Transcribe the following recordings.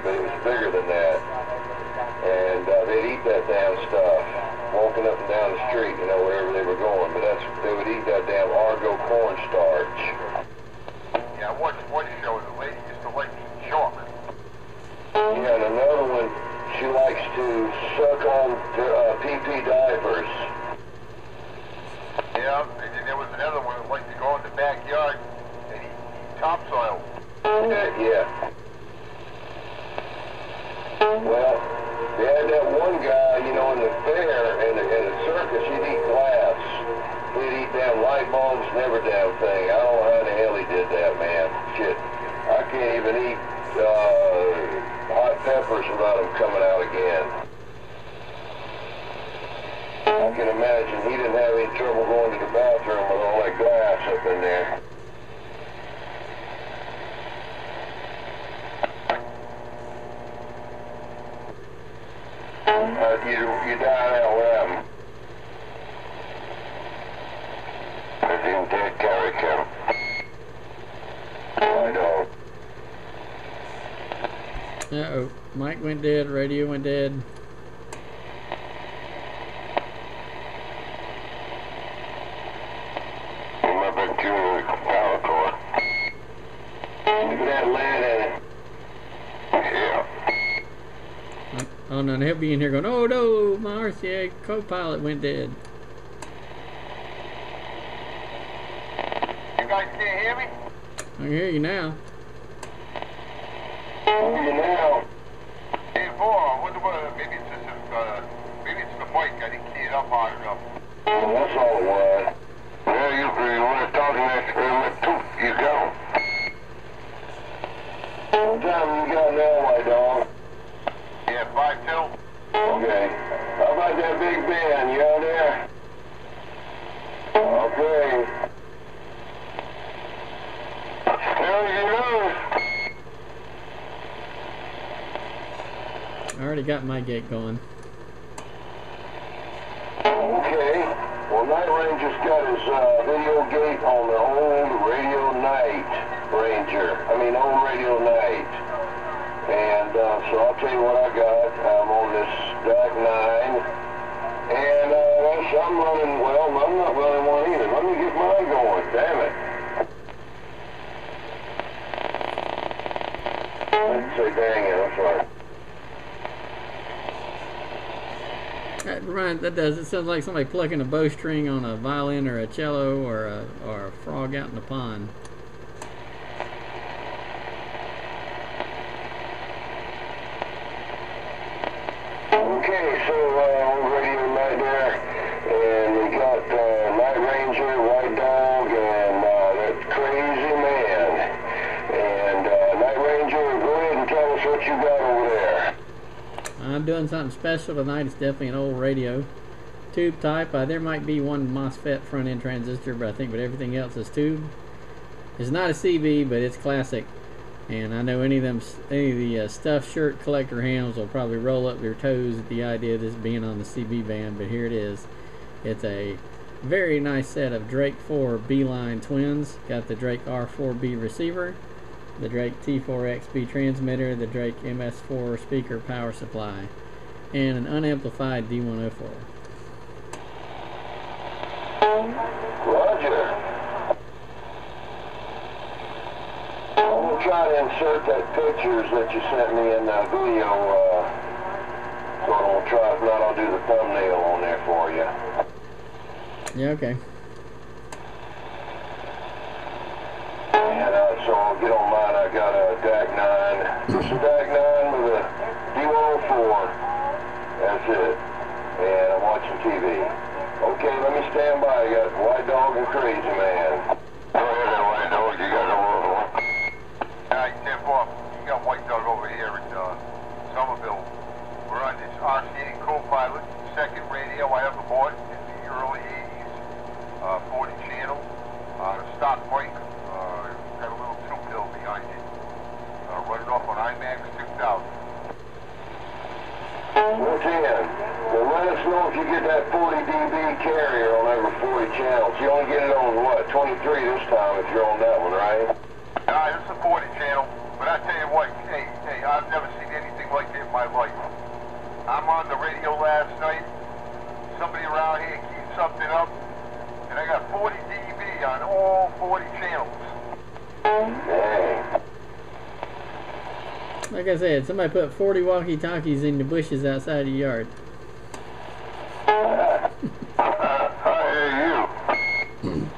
but it was bigger than that. And they'd eat that damn stuff, walking up and down the street, you know, wherever they were going. But they would eat that damn Argo cornstarch. Yeah, I watched one show, the lady used to like to eat chalk. Yeah, and another one, she likes to suck on PP diapers. Yeah, and then there was another one that liked to go in the backyard and eat topsoil. Yeah. Well, they had that one guy, you know, in the fair and the circus, he'd eat glass. He'd eat damn light bulbs and every damn thing. I don't know how the hell he did that, man. Shit. I can't even eat hot peppers without them coming out again. I can imagine he didn't have any trouble going to the bathroom with all that glass up in there. You died out with him. I didn't dare carry him. I don't. Uh-oh. Mic went dead, radio went dead. My big junior power cord. Look at that lead in it. Yeah. Oh no, he'll be in here going, oh no, my RCA co-pilot went dead. You guys can't hear me? I can hear you now. Now. Hey, boy, I wonder what, maybe it's just, maybe it's the mic. I didn't key it up hard enough. Well, that's all it was. Well, you want to talk to that tooth, you go. What time you got now, white dog? Yeah, 5-2. Okay. How about that big Ben? You out there? Okay. Hell, you know. I already got my gate going. Okay. Well, Night Ranger's got his video gate on the old Radio Night Ranger. I mean, old Radio Night. And so I'll tell you what I got. I'm on this DAC 9. And I'm running, well, I'm not running one either. Let me get mine going. Damn it. I didn't say dang it. I'm sorry. That does. It sounds like somebody plucking a bowstring on a violin or a cello or a frog out in the pond. Okay, so on Radio Night there, and we got Night Ranger, White Dog, and that crazy man. And Night Ranger, go ahead and tell us what you got over there. I'm doing something special tonight. It's definitely an old radio. Tube type. There might be one MOSFET front end transistor, but I think everything else is tube. It's not a CB, but it's classic. And I know any of the stuffed shirt collector hams will probably roll up their toes at the idea of this being on the CB band, but here it is. It's a very nice set of Drake 4 B-line twins. Got the Drake R4B receiver, the Drake T4XB transmitter, the Drake MS4 speaker power supply, and an unamplified D104. Roger. I'm going to try to insert that pictures that you sent me in the video, so I'm going to try, if not, I'll do the thumbnail on there for you. Yeah, okay. And so I'll get on mine. I got a DAC 9. Just a DAC 9 with a D104. That's it. And I'm watching TV. Okay, let me stand by. I got White Dog and Crazy Man. Go ahead, White Dog. You got no other one. Tip off. You got White Dog over here in Somerville. We're on this RCA co-pilot, second radio I ever bought in the early 80s. 40 channel, stock bike. Got a little two-pill behind it. Running off on IMAX 2000. Well, 10. Well, let us know if you get that 40 dB carrier on every 40 channels. You only get it on, what, 23 this time if you're on that one, right? It's a 40 channel, but I tell you what, hey, I've never seen any 40 channels. Dang. Like I said, somebody put 40 walkie-talkies in the bushes outside your yard. I hear you.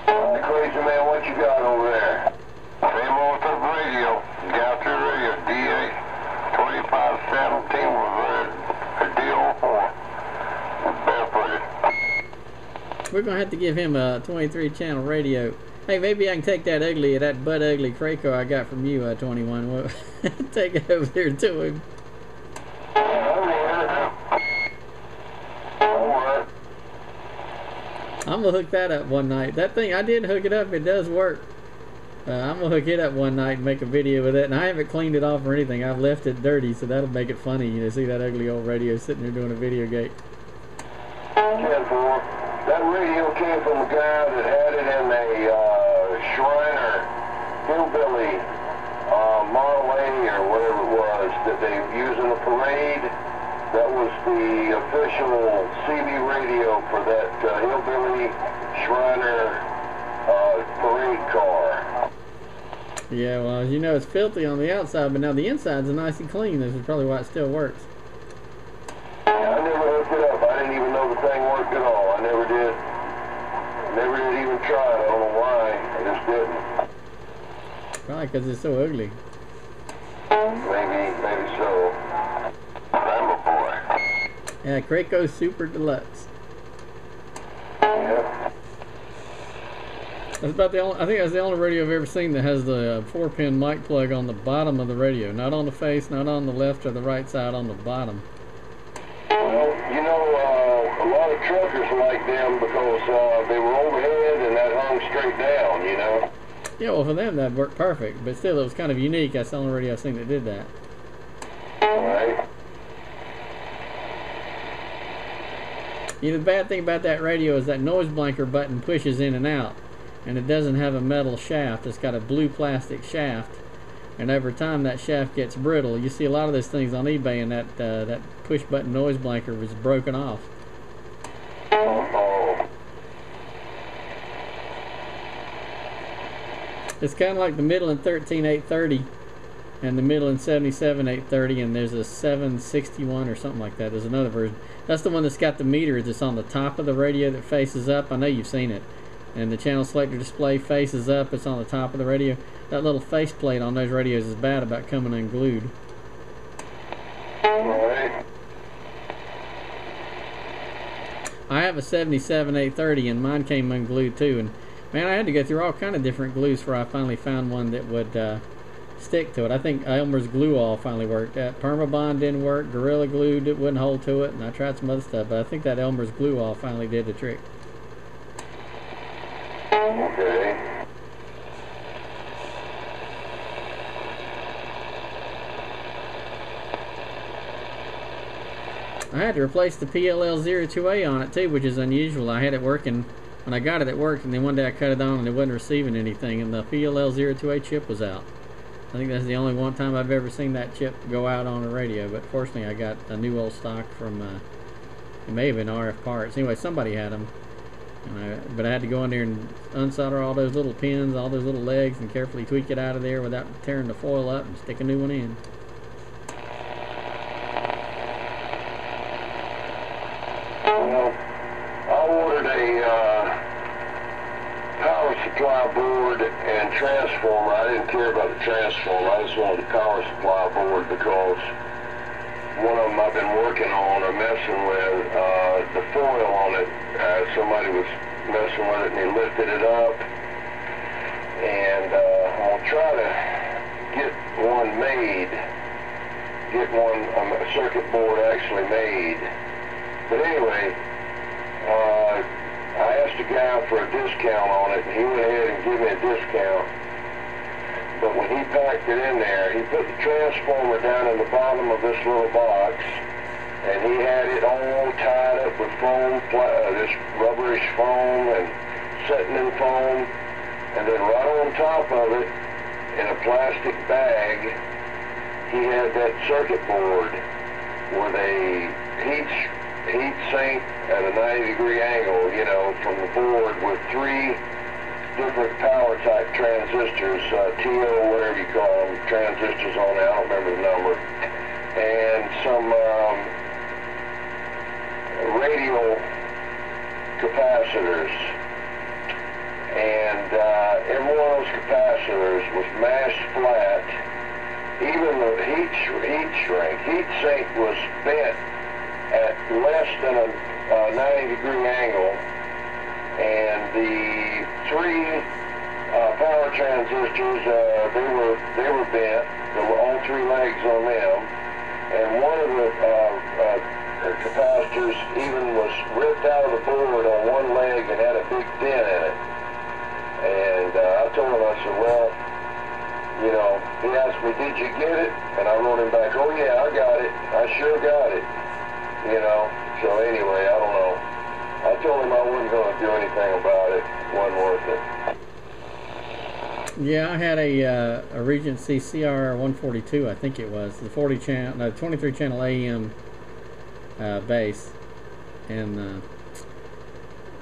Hey, crazy man, what you got over there? Same old stuff radio. Galaxy Radio. DA 2517 was a DO4. Barefooted. We're going to have to give him a 23-channel radio. Hey, maybe I can take that butt ugly Kraco I got from you, 21. We'll take it over there to him. I'm going to hook that up one night. That thing, I did hook it up. It does work. I'm going to hook it up one night and make a video with it. And I haven't cleaned it off or anything. I've left it dirty, so that'll make it funny. You know, see that ugly old radio sitting there doing a video gate. 10-4. That radio came from a guy that had it in a Shriner Hillbilly Model A or whatever it was that they use in a parade. That was the official CB radio for that Hillbilly Shriner parade car. Yeah, well, as you know, it's filthy on the outside, but now the inside's nice and clean. This is probably why it still works. Yeah, I never hooked it up. I didn't even know the thing worked at all. I never did. Never did even try it. I don't know why. I just didn't. Probably because it's so ugly. Maybe so. I'm a boy. Yeah, Kraco Super Deluxe. Yep. That's about the only, I think that's the only radio I've ever seen that has the 4-pin mic plug on the bottom of the radio. Not on the face, not on the left or the right side, on the bottom. Well, you know, a lot of truckers like them because they were overhead and that hung straight down, you know. Yeah, well, for them that worked perfect, but still it was kind of unique. That's the only radio I've seen that did that. Right. You know, the bad thing about that radio is that noise blanker button pushes in and out, and it doesn't have a metal shaft. It's got a blue plastic shaft, and over time that shaft gets brittle. You see a lot of those things on eBay, and that push button noise blanker was broken off. Oh. It's kind of like the Midland 13830 and the Midland 77830, and there's a 761 or something like that. There's another version. That's the one that's got the meter that's on the top of the radio that faces up. I know you've seen it. And the channel selector display faces up. It's on the top of the radio. That little faceplate on those radios is bad about coming unglued. Right. I have a 77830 and mine came unglued too. And man, I had to go through all kind of different glues before I finally found one that would stick to it. I think Elmer's Glue All finally worked. Permabond didn't work. Gorilla Glue wouldn't hold to it, and I tried some other stuff, but I think that Elmer's Glue All finally did the trick. Okay. I had to replace the PLL02A on it too, which is unusual. I had it working. When I got it, it worked, and then one day I cut it on and it wasn't receiving anything, and the PLL02A chip was out. I think that's the only one time I've ever seen that chip go out on a radio, but fortunately I got a new old stock from, it may have been RF Parts. Anyway, somebody had them, but I had to go in there and unsolder all those little pins, all those little legs, and carefully tweak it out of there without tearing the foil up and stick a new one in. Well, I ordered a power supply board and transformer. I didn't care about the transformer. I just wanted the power supply board because one of them I've been working on or messing with, the foil on it, somebody was messing with it and he lifted it up. And I'll try to get one made, a circuit board actually made. But anyway, I asked a guy for a discount on it, and he went ahead and gave me a discount. But when he packed it in there, he put the transformer down in the bottom of this little box, and he had it all tied up with foam, this rubberish foam and setting in foam, and then right on top of it, in a plastic bag, he had that circuit board with a heat sink at a 90-degree angle, you know, from the board with 3 different power type transistors, TO, whatever you call them, transistors on there, I don't remember the number, and some radial capacitors. And every one of those capacitors was mashed flat. Even the heat sink was bent at less than a 90-degree angle, and the three power transistors, they were bent. There were all three legs on them, and one of the capacitors even was ripped out of the board on one leg and had a big dent in it. And I told him, I said, well, you know, he asked me, did you get it? And I wrote him back, oh yeah, I got it. I sure got it. You know, so anyway, I don't know. I told him I wasn't going to do anything about it. Wasn't worth it. Yeah, I had a Regency CR142, I think it was, the 23 channel AM bass, and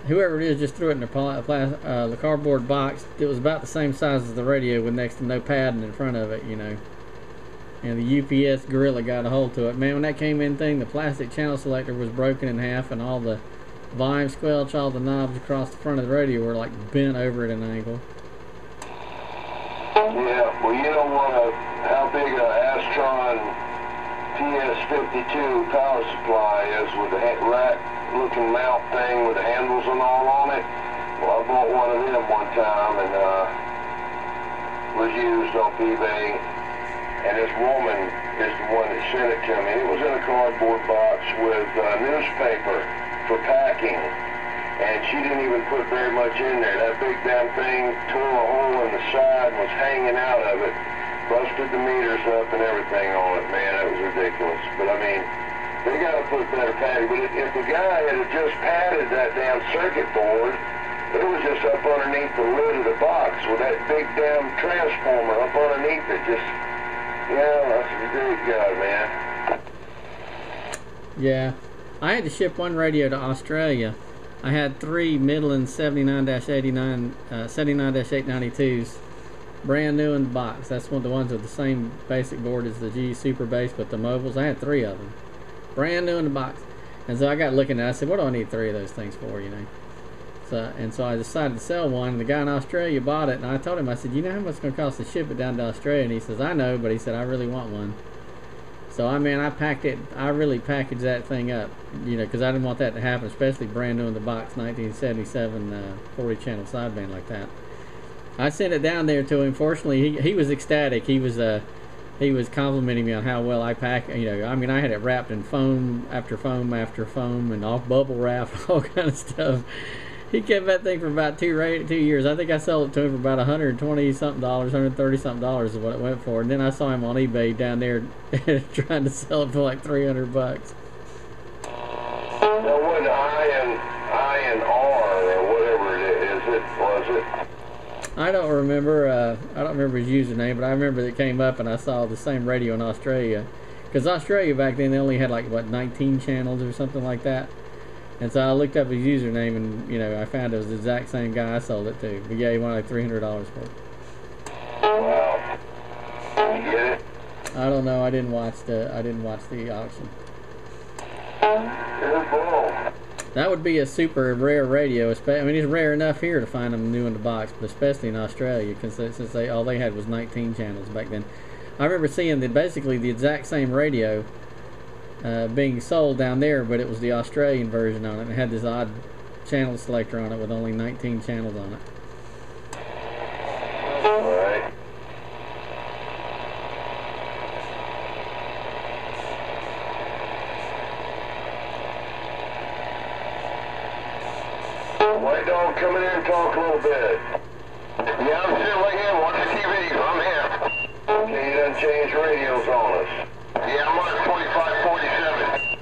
whoever it is just threw it in the cardboard box. It was about the same size as the radio with next to no padding in front of it, you know. And the UPS gorilla got a hold to it. Man, when that came in thing, the plastic channel selector was broken in half, and all the volume squelch, all the knobs across the front of the radio were like bent over at an angle. Yeah, well, you know what? How big a Astron TS52 power supply is with the rack-looking mount thing with the handles and all on it? Well, I bought one of them one time and was used off eBay. And this woman is the one that sent it to me. It was in a cardboard box with newspaper for packing. And she didn't even put very much in there. That big damn thing tore a hole in the side and was hanging out of it. Busted the meters up and everything on it. Man, that was ridiculous. But I mean, they got to put better padding. But if the guy had just padded that damn circuit board, it was just up underneath the lid of the box with that big damn transformer up underneath it. Just, yeah, that's a good God, man. Yeah, I had to ship one radio to Australia. I had three Midland 79-892s, brand new in the box. That's one of the ones with the same basic board as the G Super Bass, but the mobiles. I had three of them, brand new in the box. And so I got looking at it. I said, what do I need three of those things for, you know? So I decided to sell one, and the guy in Australia bought it, and I told him, I said, you know how much it's going to cost to ship it down to Australia? And he says, I know, but he said, I really want one. So, I mean, I really packaged that thing up, you know, because I didn't want that to happen, especially brand new in the box, 1977 40-channel sideband like that. I sent it down there to him. Fortunately, he was ecstatic. He was complimenting me on how well I pack. You know, I mean, I had it wrapped in foam after foam after foam, and all bubble wrap, all kind of stuff. He kept that thing for about 2 years. I think I sold it to him for about $120-something, $130-something is what it went for. And then I saw him on eBay down there trying to sell it for like $300. Now, what I and R or whatever was it? I don't remember. I don't remember his username, but I remember that it came up and I saw the same radio in Australia. Because Australia back then, they only had like, what, 19 channels or something like that. And so I looked up his username, and you know, I found it was the exact same guy I sold it to. But yeah, he wanted like $300 for it. Wow. You get it? I don't know. I didn't watch the auction. Good bull. That would be a super rare radio. I mean, it's rare enough here to find them new in the box, but especially in Australia, because since all they had was 19 channels back then. I remember seeing basically the exact same radio being sold down there, but it was the Australian version on it. It had this odd channel selector on it with only 19 channels on it. Alright. White Dog, come in here and talk a little bit. Yeah, I'm sitting right here watching TV. I'm here. Okay, you done changed radios on us. Yeah, I'm on 2547.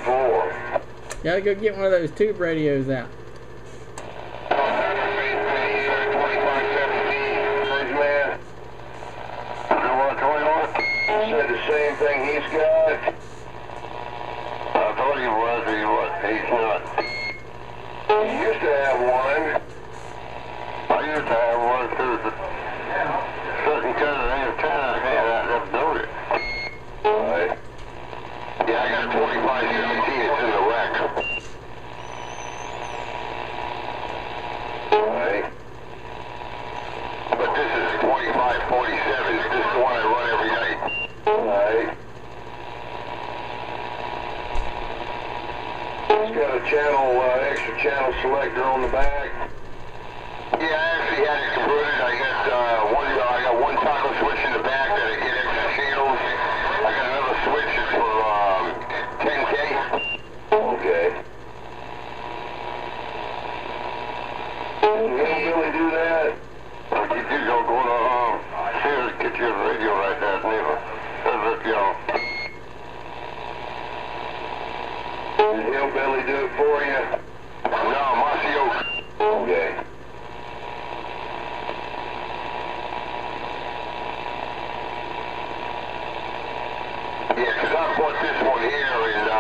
4. Gotta go get one of those tube radios out. 2517. First man. Said the same thing he's got. I thought he was, but he's not. He used to have one. first I ever was through the certain kind of antenna I had out there built it. Alright. Yeah, I got a 2517, it's in the wreck. Alright. But this is 2547, this is the one I run every night. Alright. It's got a channel, extra channel selector on the back. Yeah, I actually had it converted. I got one toggle switch in the back that I get extra channels. I got another switch that's for 10K. Okay. Can you really do that? What you do, go to Sears, get you a radio right there, neighbor. That's it, y'all. Did Hillbilly do it for you? No, Mossy Oak. Okay. Yeah, 'cause I bought this one here, and I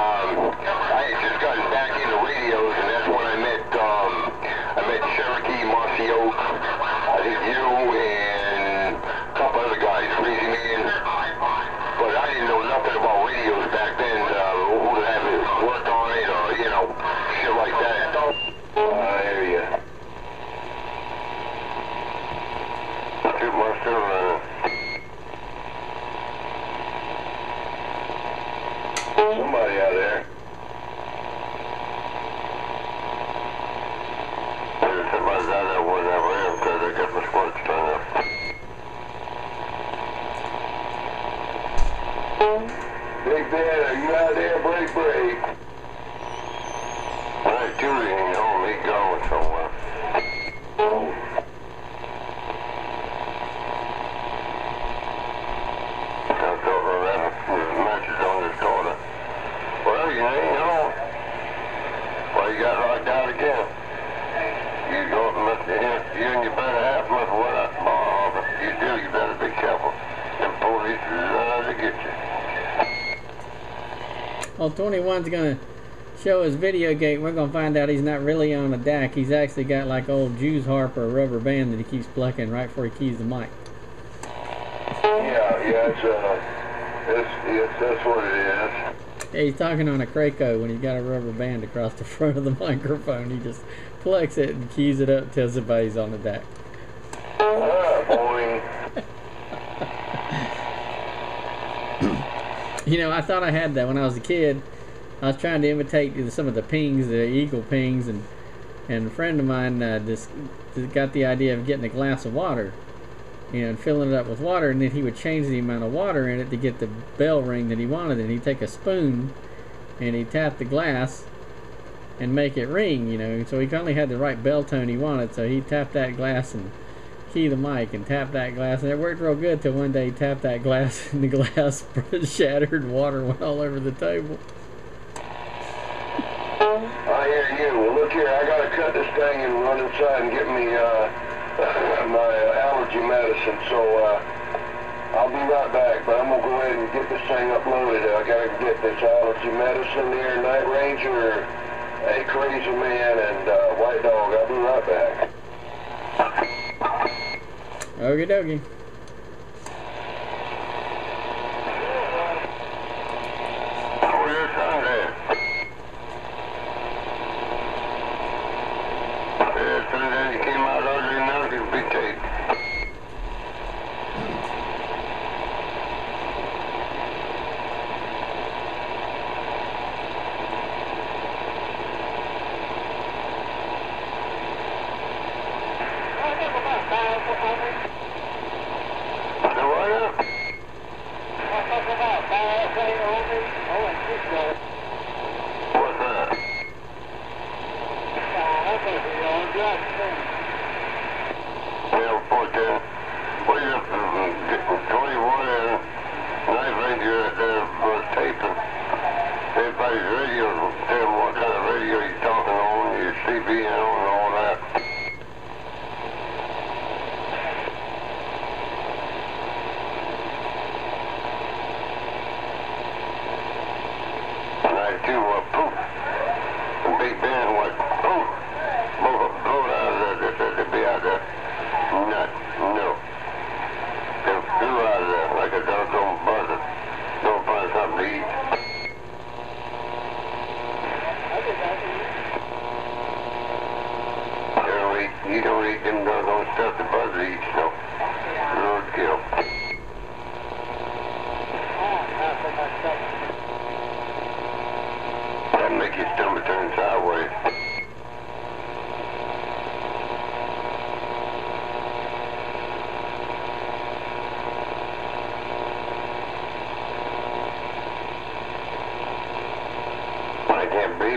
had just gotten back into radios, and that's when I met Cherokee, Mossy Oak, I think you, and a couple other guys, Crazy Man. But I didn't know nothing about radios back then, who would have it work on it, or, you know, shit like that. I hear you. Shoot my silver. Somebody out there. Somebody's out there with that ram because they got my sparks turned up. Big Ben, are you out there? Break. Alright, Julie ain't home, he going somewhere. I'll go over there with matches on his daughter. Well, you ain't home. Well, you got locked out again. You go up and must be here. You and your better half must went out to Bar Harbor. You do, you better be careful. Them police love to get you. Well, 21's gonna show his video gate. We're gonna find out he's not really on a DAC. He's actually got like old Jew's harp or a rubber band that he keeps plucking right before he keys the mic. Yeah, that's what it is. Yeah, he's talking on a Kraco when he's got a rubber band across the front of the microphone. He just plucks it and keys it up, tells everybody he's on the DAC. Boing. You know, I thought I had that when I was a kid. I was trying to imitate some of the pings, the eagle pings, and a friend of mine just got the idea of getting a glass of water, and filling it up with water, and then he would change the amount of water in it to get the bell ring that he wanted, and he'd take a spoon and he'd tap the glass and make it ring, you know. So he only had the right bell tone he wanted, so he'd tap that glass and key the mic and tap that glass, and it worked real good till one day he tapped that glass and the glass shattered and water went all over the table. I hear you. Well, look here, I gotta cut this thing and run inside and get me my allergy medicine, so I'll be right back, but I'm gonna go ahead and get this thing uploaded. I gotta get this allergy medicine here, Night Ranger, a Crazy Man, and White Dog. I'll be right back. Okie dokie. Where's that at? As soon as he came out ugly enough, he could be taped.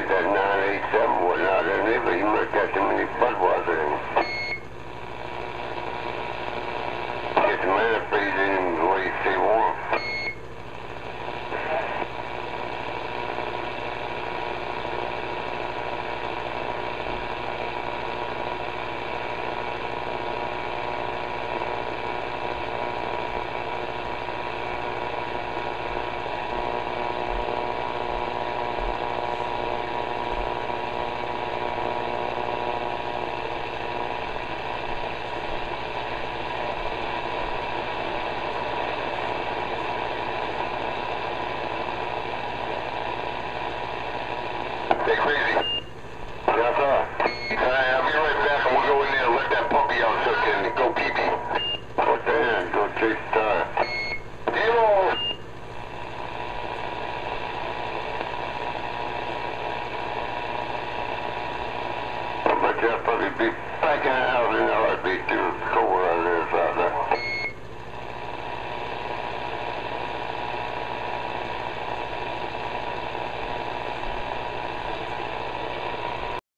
get that 987 whatnot in there, but you must got too many Budweiser in it. Get the antifreeze in the way you stay warm. Stay crazy. Yes, sir. I'll be right back, and we'll go in there and let that puppy out so can go pee-pee. What the hell? Go chase the tire. Demo! But you'll probably be back in the house in the heartbeat, too.